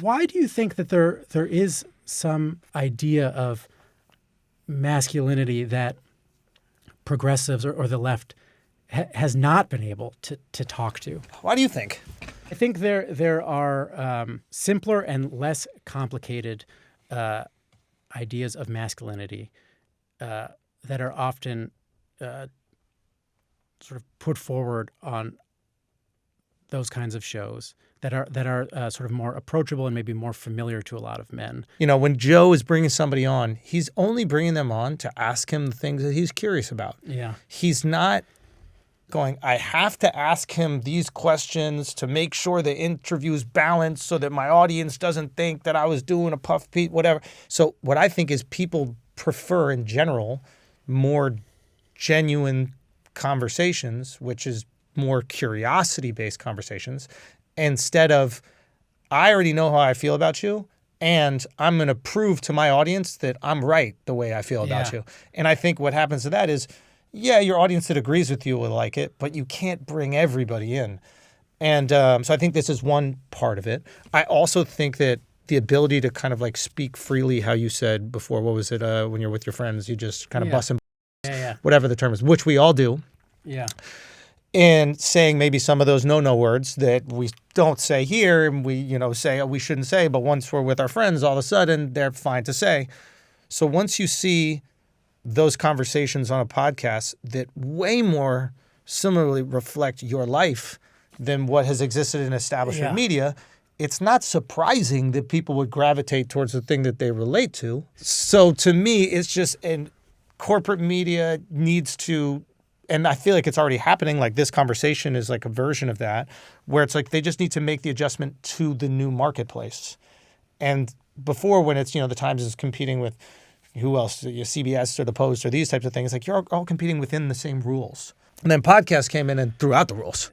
Why do you think that there is some idea of masculinity that progressives or the left has not been able to talk to? Why do you think? I think there are simpler and less complicated ideas of masculinity that are often sort of put forward on those kinds of shows that are sort of more approachable and maybe more familiar to a lot of men. You know, when Joe is bringing somebody on, he's only bringing them on to ask him the things that he's curious about. Yeah. He's not going, I have to ask him these questions to make sure the interview's balanced so that my audience doesn't think that I was doing a puff piece, whatever. So what I think is people prefer in general more genuine conversations, which is more curiosity-based conversations, instead of, I already know how I feel about you, and I'm going to prove to my audience that I'm right the way I feel about you. And I think what happens to that is, yeah, your audience that agrees with you will like it, but you can't bring everybody in. And so I think this is one part of it. I also think that the ability to kind of like speak freely, how you said before, what was it, when you're with your friends, you just kind of bust and whatever the term is, which we all do. Yeah. And saying maybe some of those no words that we don't say here and we, say we shouldn't say, but once we're with our friends, all of a sudden they're fine to say. So once you see those conversations on a podcast that way more similarly reflect your life than what has existed in establishment media, it's not surprising that people would gravitate towards the thing that they relate to. So to me, it's just, and corporate media needs to, and I feel like it's already happening, like this conversation is like a version of that, where it's like they just need to make the adjustment to the new marketplace. And before, when it's, the Times is competing with who else, CBS or the Post or these types of things, like you're all competing within the same rules. And then podcasts came in and threw out the rules.